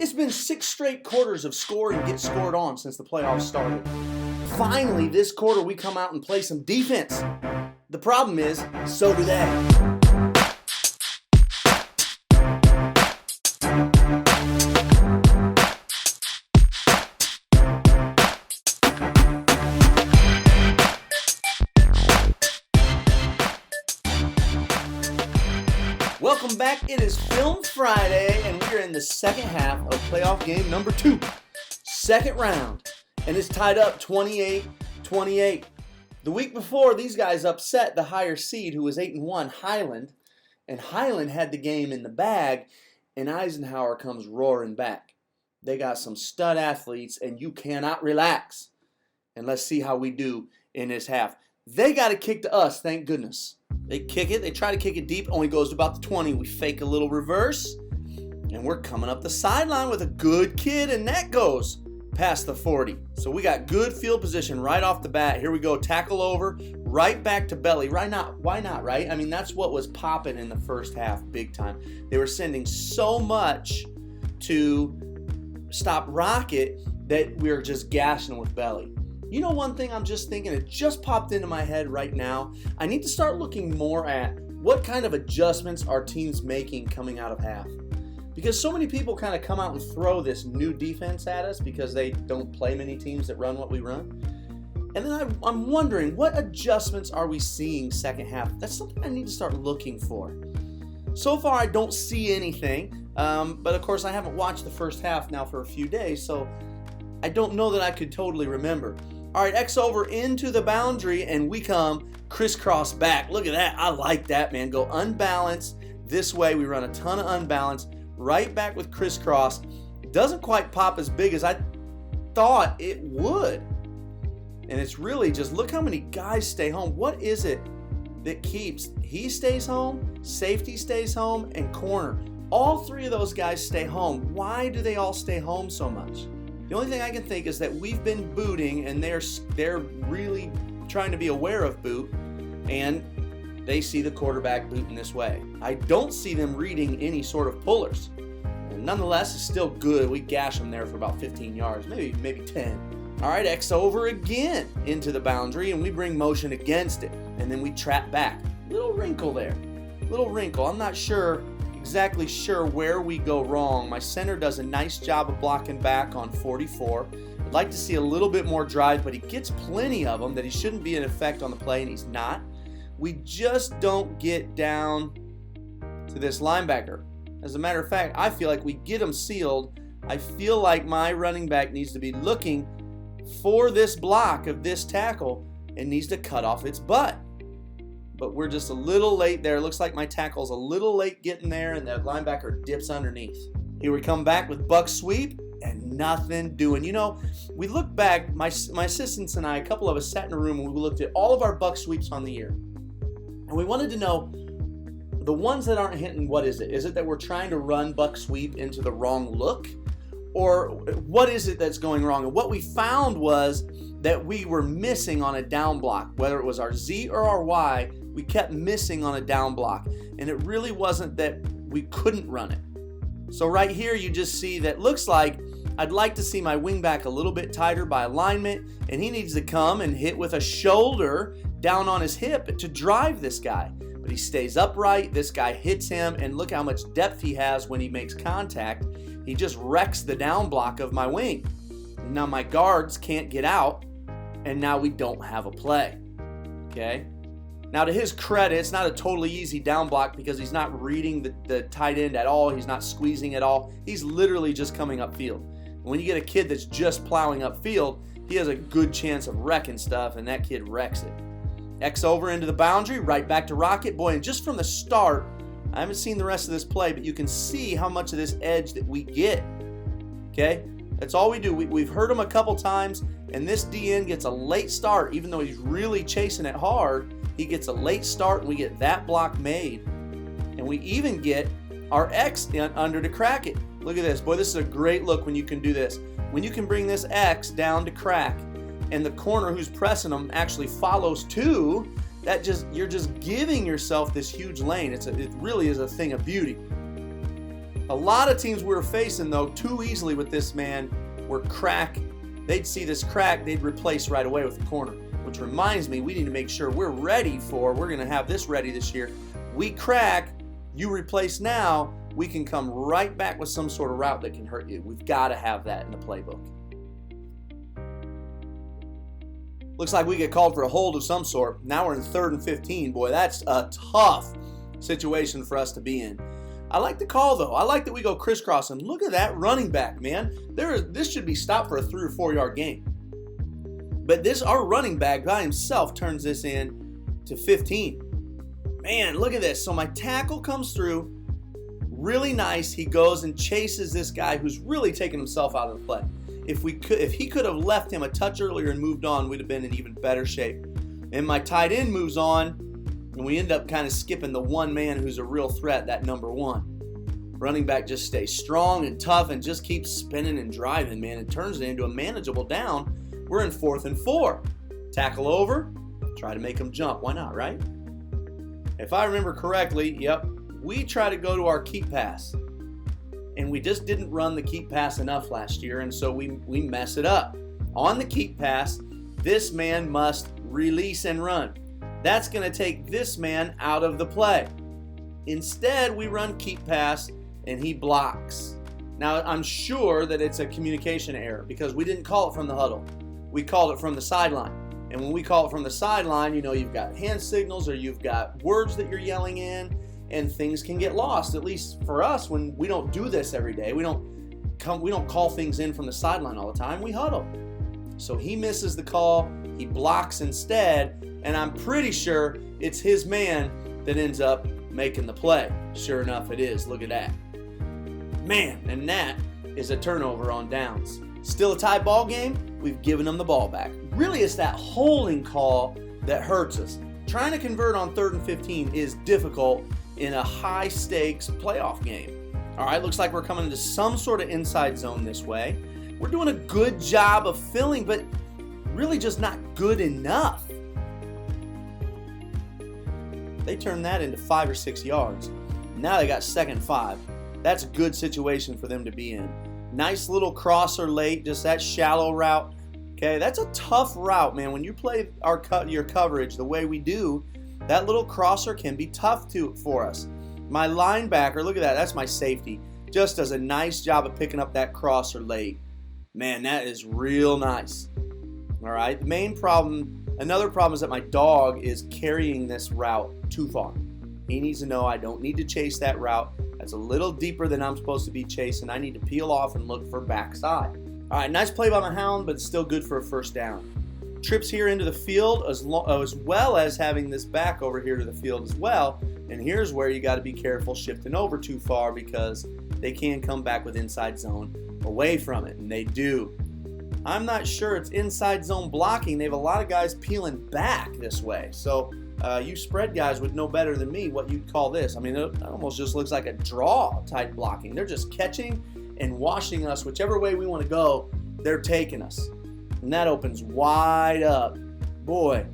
It's been 6 straight quarters of score and get scored on since the playoffs started. Finally, this quarter we come out and play some defense. The problem is, so do they. Welcome back. It is Film Friday, and we're in the second half of playoff game number 2. Second round, and it's tied up 28-28. The week before, these guys upset the higher seed, who was 8-1, Highland, and Highland had the game in the bag, and Eisenhower comes roaring back. They got some stud athletes, and you cannot relax. And let's see how we do in this half. They got a kick to us, thank goodness. They kick it. They try to kick it deep. Only goes to about the 20. We fake a little reverse. And we're coming up the sideline with a good kid. And that goes past the 40. So we got good field position right off the bat. Here we go. Tackle over. Right back to belly. Why not, right? I mean, that's what was popping in the first half big time. They were sending so much to stop Rocket that we were just gashing with belly. You know, one thing I'm just thinking, it just popped into my head right now. I need to start looking more at what kind of adjustments our team's making coming out of half. Because so many people kind of come out and throw this new defense at us because they don't play many teams that run what we run. And then I'm wondering, what adjustments are we seeing second half? That's something I need to start looking for. So far, I don't see anything. But of course, I haven't watched the first half now for a few days, so I don't know that I could totally remember. All right, X over into the boundary, and we come crisscross back. Look at that. I like that, man. Go unbalanced this way. We run a ton of unbalanced. Right back with crisscross. Doesn't quite pop as big as I thought it would. And it's really just, look how many guys stay home. What is it that keeps? He stays home, safety stays home, and corner. All 3 of those guys stay home. Why do they all stay home so much? The only thing I can think is that we've been booting, and they're really trying to be aware of boot, and they see the quarterback booting this way. I don't see them reading any sort of pullers. And nonetheless, it's still good. We gash them there for about 15 yards, maybe 10. All right, X over again into the boundary, and we bring motion against it, and then we trap back. Little wrinkle there. Little wrinkle. I'm not exactly sure where we go wrong. My center does a nice job of blocking back on 44. I'd like to see a little bit more drive, but he gets plenty of them that he shouldn't be an effect on the play, and he's not. We just don't get down to this linebacker. As a matter of fact, I feel like we get him sealed. I feel like my running back needs to be looking for this block of this tackle and needs to cut off its butt. But we're just a little late there. Looks like my tackle's a little late getting there, and the linebacker dips underneath. Here we come back with buck sweep and nothing doing. You know, we look back, my assistants and I, a couple of us sat in a room and we looked at all of our buck sweeps on the year. And we wanted to know the ones that aren't hitting, what is it? Is it that we're trying to run buck sweep into the wrong look? Or what is it that's going wrong? And what we found was that we were missing on a down block, whether it was our Z or our Y. We kept missing on a down block, and it really wasn't that we couldn't run it. So right here, you just see that looks like I'd like to see my wingback a little bit tighter by alignment, and he needs to come and hit with a shoulder down on his hip to drive this guy. But he stays upright, this guy hits him, and look how much depth he has when he makes contact. He just wrecks the down block of my wing. Now my guards can't get out, and now we don't have a play, okay? Now, to his credit, it's not a totally easy down block because he's not reading the tight end at all. He's not squeezing at all. He's literally just coming upfield. When you get a kid that's just plowing upfield, he has a good chance of wrecking stuff, and that kid wrecks it. X over into the boundary, right back to Rocket. Boy, and just from the start, I haven't seen the rest of this play, but you can see how much of this edge that we get, okay? That's all we do. We've hurt him a couple times, and this DN gets a late start, even though he's really chasing it hard. He gets a late start, and we get that block made. And we even get our X in under to crack it. Look at this. Boy, this is a great look when you can do this. When you can bring this X down to crack, and the corner who's pressing them actually follows too, you're just giving yourself this huge lane. It really is a thing of beauty. A lot of teams we were facing, though, too easily with this man were crack. They'd see this crack, they'd replace right away with the corner. Which reminds me, we need to make sure we're going to have this ready this year. We crack, you replace now, we can come right back with some sort of route that can hurt you. We've got to have that in the playbook. Looks like we get called for a hold of some sort. Now we're in 3rd and 15. Boy, that's a tough situation for us to be in. I like the call, though. I like that we go crisscross. And look at that running back, man. This should be stopped for a 3 or 4 yard gain. But our running back by himself turns this in to 15. Man, look at this. So my tackle comes through. Really nice. He goes and chases this guy who's really taking himself out of the play. If he could have left him a touch earlier and moved on, we'd have been in even better shape. And my tight end moves on, and we end up kind of skipping the one man who's a real threat, that number 1. Running back just stays strong and tough and just keeps spinning and driving, man. It turns it into a manageable down. We're in 4th and 4. Tackle over, try to make him jump. Why not, right? If I remember correctly, yep, we try to go to our keep pass. And we just didn't run the keep pass enough last year, and so we mess it up. On the keep pass, this man must release and run. That's going to take this man out of the play. Instead, we run keep pass, and he blocks. Now, I'm sure that it's a communication error because we didn't call it from the huddle. We called it from the sideline. And when we call it from the sideline, you've got hand signals or you've got words that you're yelling in, and things can get lost, at least for us when we don't do this every day. We don't call things in from the sideline all the time. We huddle. So he misses the call. He blocks instead, and I'm pretty sure it's his man that ends up making the play. Sure enough, it is. Look at that. Man, and that is a turnover on downs. Still a tie ball game. We've given them the ball back. Really, it's that holding call that hurts us. Trying to convert on 3rd and 15 is difficult in a high-stakes playoff game. All right, looks like we're coming into some sort of inside zone this way. We're doing a good job of filling, but really just not good enough. They turned that into 5 or 6 yards. Now they got 2nd and 5. That's a good situation for them to be in. Nice little crosser late, just that shallow route. Okay, that's a tough route, man. When you play your coverage the way we do, that little crosser can be tough for us. My linebacker, look at that. That's my safety. Just does a nice job of picking up that crosser late. Man, that is real nice. All right. Another problem is that my dog is carrying this route too far. He needs to know I don't need to chase that route. That's a little deeper than I'm supposed to be chasing. I need to peel off and look for backside. All right, nice play by my hound, but it's still good for a 1st down. Trips here into the field as well as having this back over here to the field as well. And here's where you got to be careful shifting over too far because they can come back with inside zone away from it, and they do. I'm not sure it's inside zone blocking. They have a lot of guys peeling back this way. So you spread guys would know better than me what you'd call this. I mean, it almost just looks like a draw type blocking. They're just catching and washing us. Whichever way we want to go, they're taking us. And that opens wide up. Boy,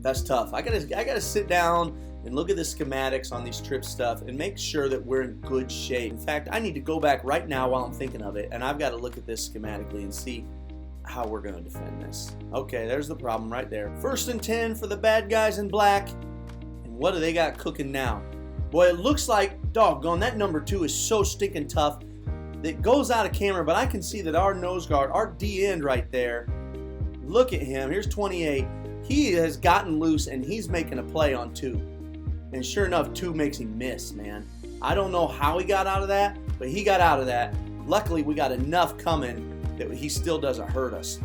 that's tough. I gotta sit down and look at the schematics on these trip stuff and make sure that we're in good shape. In fact, I need to go back right now while I'm thinking of it, and I've got to look at this schematically and see how we're going to defend this. Okay, there's the problem right there. 1st and 10 for the bad guys in black. And what do they got cooking now? Boy, it looks like, doggone, that number 2 is so stinking tough. It goes out of camera, but I can see that our nose guard, our D end right there, look at him. Here's 28. He has gotten loose, and he's making a play on 2. And sure enough, 2 makes him miss, man. I don't know how he got out of that, but he got out of that. Luckily, we got enough coming that he still doesn't hurt us.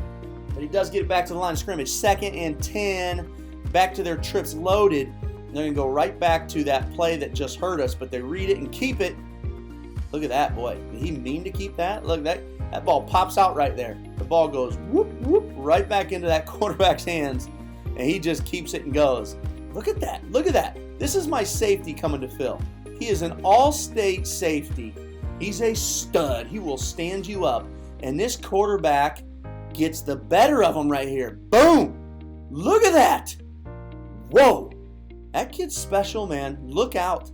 But he does get it back to the line of scrimmage. 2nd and 10. Back to their trips loaded. They're going to go right back to that play that just hurt us, but they read it and keep it. Look at that, boy. Did he mean to keep that? Look, that ball pops out right there. The ball goes whoop, whoop, right back into that quarterback's hands, and he just keeps it and goes. Look at that. Look at that. This is my safety coming to Phil. He is an all-state safety. He's a stud. He will stand you up. And this quarterback gets the better of him right here. Boom! Look at that! Whoa! That kid's special, man. Look out.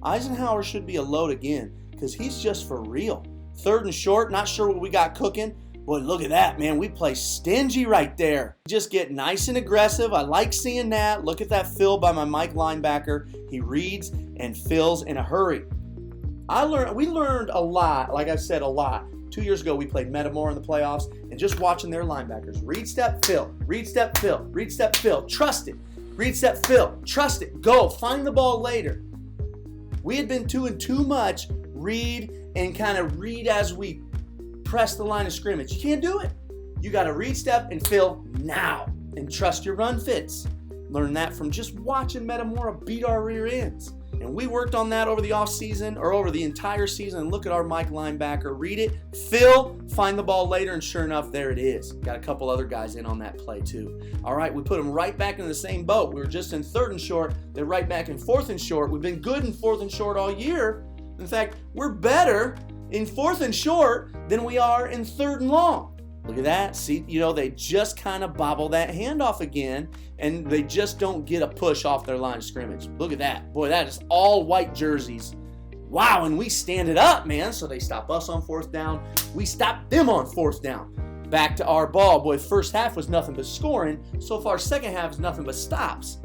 Eisenhower should be a load again. because he's just for real. 3rd and short, not sure what we got cooking. Boy, look at that, man. We play stingy right there. Just get nice and aggressive. I like seeing that. Look at that fill by my Mike linebacker. He reads and fills in a hurry. We learned a lot, like I said, a lot. 2 years ago, we played Metamore in the playoffs, and just watching their linebackers. Read, step, fill. Read, step, fill. Read, step, fill. Trust it. Read, step, fill. Trust it. Go. Find the ball later. We had been doing too much read and kind of read as we press the line of scrimmage. You can't do it. You got to read, step, and fill now and trust your run fits. Learn that from just watching Metamora beat our rear ends. And we worked on that over the offseason or over the entire season. And look at our Mike linebacker. Read it, fill, find the ball later, and sure enough, there it is. Got a couple other guys in on that play too. All right, we put them right back in the same boat. We were just in 3rd and short. They're right back in 4th and short. We've been good in 4th and short all year. In fact, we're better in 4th and short than we are in 3rd and long. Look at that. See, they just kind of bobble that handoff again, and they just don't get a push off their line of scrimmage. Look at that. Boy, that is all white jerseys. Wow, and we stand it up, man. So they stop us on 4th down. We stop them on 4th down. Back to our ball. Boy, first half was nothing but scoring. So far, second half is nothing but stops.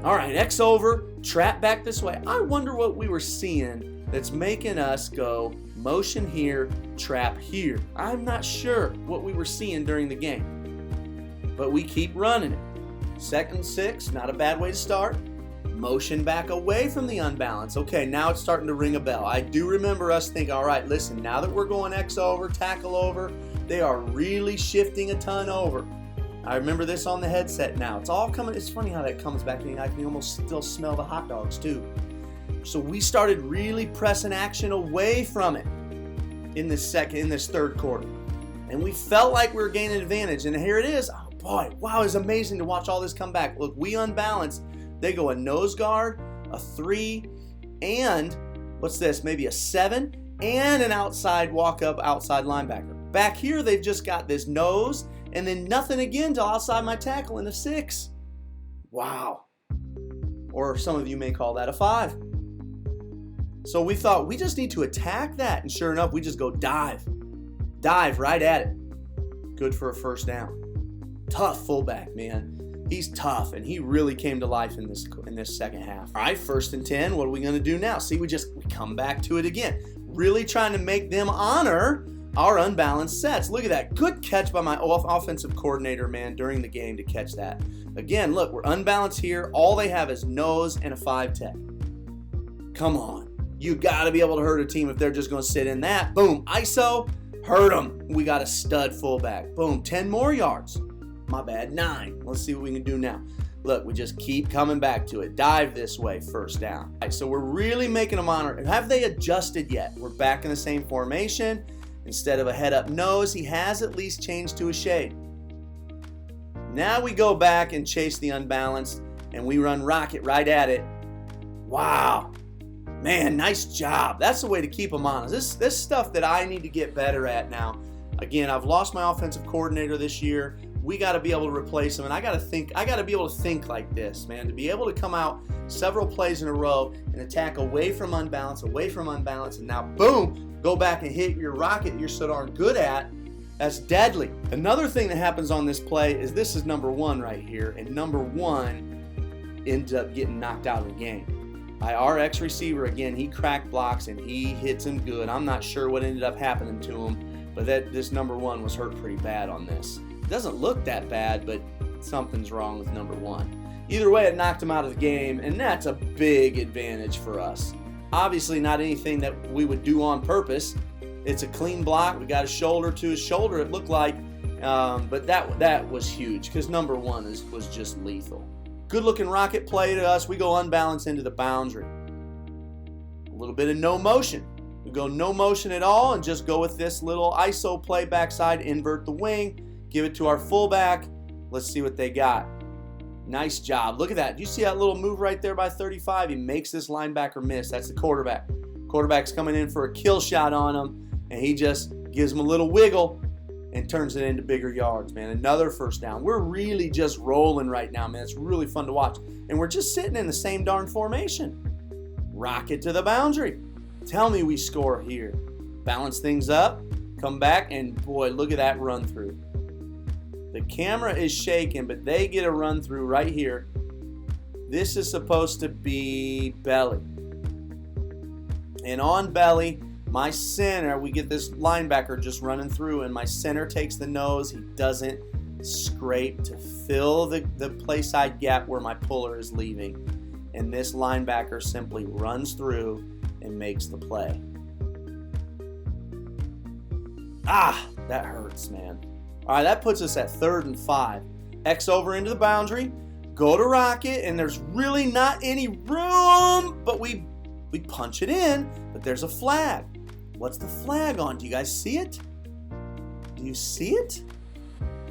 All right, X over, trap back this way. I wonder what we were seeing that's making us go motion here, trap here. I'm not sure what we were seeing during the game, but we keep running it. 2nd and 6, not a bad way to start. Motion back away from the unbalance. Okay, now it's starting to ring a bell. I do remember us thinking, all right, listen, now that we're going X over, tackle over, they are really shifting a ton over. I remember this on the headset now. It's all coming. It's funny how that comes back to me. I can almost still smell the hot dogs too. So we started really pressing action away from it in this 3rd quarter. And we felt like we were gaining advantage. And here it is. Oh boy, wow, it's amazing to watch all this come back. Look, we unbalanced. They go a nose guard, a 3, and what's this? Maybe a 7, and an outside walk-up outside linebacker. Back here, they've just got this nose, and then nothing again till outside my tackle in a 6. Wow. Or some of you may call that a 5. So we thought we just need to attack that, and sure enough, we just go dive right at it. Good for a 1st down. Tough fullback, man. He's tough, and he really came to life in this second half. All right, 1st and 10. What are we going to do now? See, we come back to it again. Really trying to make them honor our unbalanced sets. Look at that. Good catch by my offensive coordinator, man, during the game to catch that. Again, look, we're unbalanced here. All they have is nose and a 5 tech. Come on. You got to be able to hurt a team if they're just going to sit in that. Boom. ISO. Hurt them. We got a stud fullback. Boom. 10 more yards. My bad. 9. Let's see what we can do now. Look, we just keep coming back to it. Dive this way. 1st down. All right, so we're really making them honor. Have they adjusted yet? We're back in the same formation. Instead of a head-up nose, he has at least changed to a shade. Now we go back and chase the unbalanced, and we run rocket right at it. Wow. Man, nice job. That's the way to keep them honest. This stuff that I need to get better at now. Again, I've lost my offensive coordinator this year. We got to be able to replace him, and I got to be able to think like this, man, to be able to come out several plays in a row and attack away from unbalance, and now, boom, go back and hit your rocket you're so darn good at. That's deadly. Another thing that happens on this play is this is number 1 right here, and number 1 ends up getting knocked out of the game. Our X receiver, again, he cracked blocks and he hits him good. I'm not sure what ended up happening to him, but this number 1 was hurt pretty bad on this. It doesn't look that bad, but something's wrong with number 1. Either way, it knocked him out of the game, and that's a big advantage for us. Obviously not anything that we would do on purpose. It's a clean block. We got a shoulder to his shoulder, it looked like, but that was huge because number 1 was just lethal. Good looking rocket play to us. We go unbalanced into the boundary. A little bit of no motion. We go no motion at all and just go with this little ISO play backside, invert the wing, give it to our fullback. Let's see what they got. Nice job. Look at that. Do you see that little move right there by 35? He makes this linebacker miss. That's the quarterback. Quarterback's coming in for a kill shot on him, and he just gives him a little wiggle and turns it into bigger yards, man. Another 1st down. We're really just rolling right now, man. It's really fun to watch. And we're just sitting in the same darn formation. Rocket to the boundary. Tell me we score here. Balance things up, come back, and boy, look at that run through. The camera is shaking, but they get a run through right here. This is supposed to be belly. And on belly, my center, we get this linebacker just running through, and my center takes the nose. He doesn't scrape to fill the play side gap where my puller is leaving. And this linebacker simply runs through and makes the play. That hurts, man. All right, that puts us at 3rd and 5. X over into the boundary, go to rocket, and there's really not any room, but we punch it in, but there's a flag. What's the flag on? Do you guys see it? Do you see it?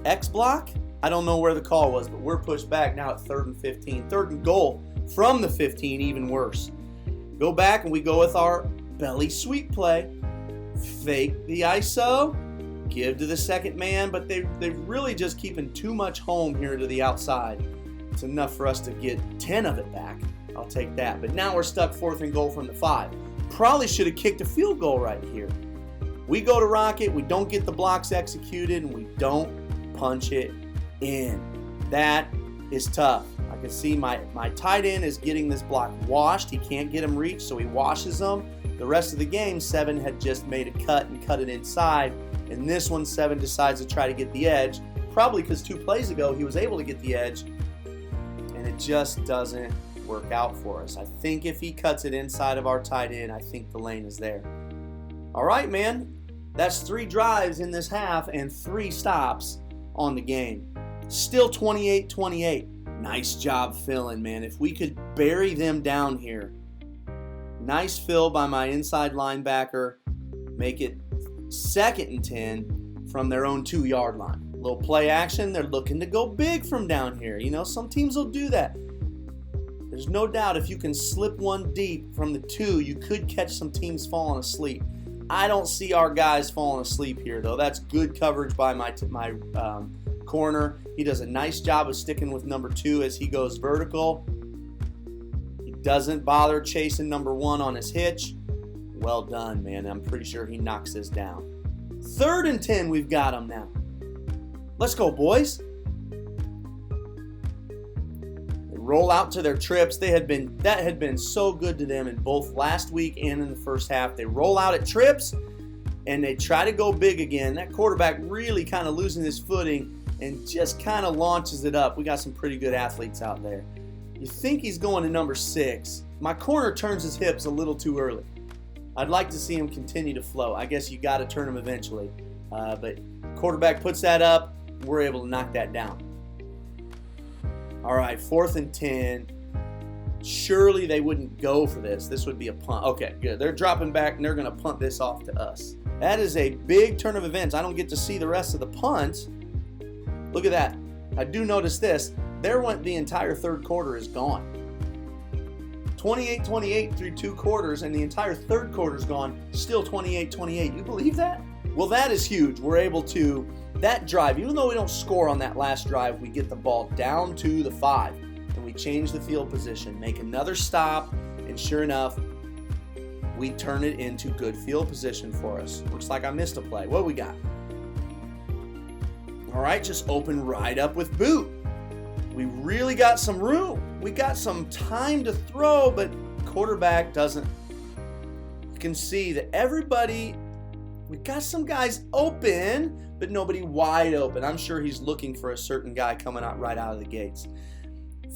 X block? I don't know where the call was, but we're pushed back now at 3rd and 15. 3rd and goal from the 15, even worse. Go back and we go with our belly sweep play. Fake the ISO, give to the second man, but they're really just keeping too much home here to the outside. It's enough for us to get 10 of it back. I'll take that. But now we're stuck 4th and goal from the 5. Probably should have kicked a field goal right here. We go to rocket, we don't get the blocks executed, and we don't punch it in. That is tough. I can see my tight end is getting this block washed. He can't get him reached, so he washes them. The rest of the game, 7 had just made a cut and cut it inside. And this one, 7 decides to try to get the edge. Probably because 2 plays ago he was able to get the edge. And it just doesn't work out for us. I think if he cuts it inside of our tight end, I think the lane is there. All right, man. That's 3 drives in this half and 3 stops on the game. Still 28-28. Nice job filling, man. If we could bury them down here. Nice fill by my inside linebacker. Make it 2nd and 10 from their own 2-yard line. A little play action. They're looking to go big from down here. You know, some teams will do that. There's no doubt if you can slip one deep from the 2, you could catch some teams falling asleep. I don't see our guys falling asleep here, though. That's good coverage by my corner. He does a nice job of sticking with number 2 as he goes vertical. He doesn't bother chasing number 1 on his hitch. Well done, man. I'm pretty sure he knocks this down. 3rd and 10, we've got him now. Let's go, boys. They roll out to their trips. That had been so good to them in both last week and in the first half. They roll out at trips, and they try to go big again. That quarterback really kind of losing his footing and just kind of launches it up. We got some pretty good athletes out there. You think he's going to number 6. My corner turns his hips a little too early. I'd like to see him continue to flow. I guess you got to turn him eventually. But quarterback puts that up. We're able to knock that down. All right, 4th and 10. Surely they wouldn't go for this. This would be a punt. Okay, good. They're dropping back, and they're going to punt this off to us. That is a big turn of events. I don't get to see the rest of the punt. Look at that. I do notice this. There went the entire 3rd quarter is gone. 28-28 through 2 quarters, and the entire 3rd quarter is gone. Still 28-28. You believe that? Well, that is huge. We're able to, that drive, even though we don't score on that last drive, we get the ball down to the 5, and we change the field position, make another stop, and sure enough, we turn it into good field position for us. Looks like I missed a play. What do we got? All right, just open right up with boot. We really got some room. We got some time to throw, but quarterback doesn't. You can see that everybody, we got some guys open, but nobody wide open. I'm sure he's looking for a certain guy coming out right out of the gates.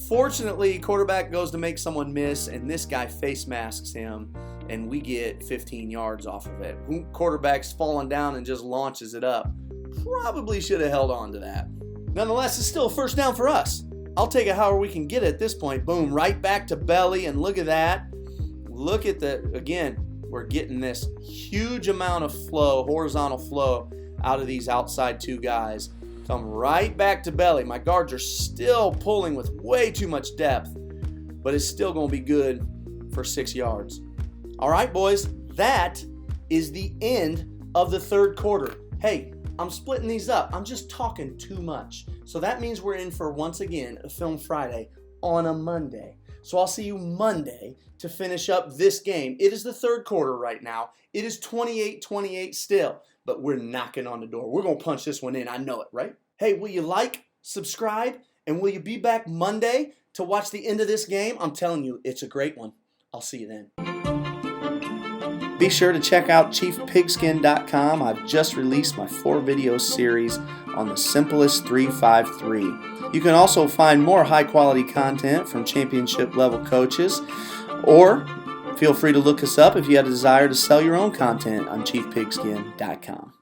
Fortunately, quarterback goes to make someone miss, and this guy face masks him, and we get 15 yards off of it. Quarterback's falling down and just launches it up. Probably should have held on to that. Nonetheless, it's still a first down for us. I'll take it however we can get it at this point. Boom, right back to belly, and look at that. Look at again, we're getting this huge amount of flow, horizontal flow, out of these outside 2 guys. Come right back to belly. My guards are still pulling with way too much depth, but it's still going to be good for 6 yards. All right, boys, that is the end of the 3rd quarter. Hey, I'm splitting these up. I'm just talking too much. So that means we're in for, once again, a Film Friday on a Monday. So I'll see you Monday to finish up this game. It is the third quarter right now. It is 28-28 still, but we're knocking on the door. We're going to punch this one in. I know it, right? Hey, will you like, subscribe, and will you be back Monday to watch the end of this game? I'm telling you, it's a great one. I'll see you then. Be sure to check out chiefpigskin.com. I've just released my 4-video series on the simplest 3-5-3. You can also find more high-quality content from championship-level coaches, or feel free to look us up if you have a desire to sell your own content on chiefpigskin.com.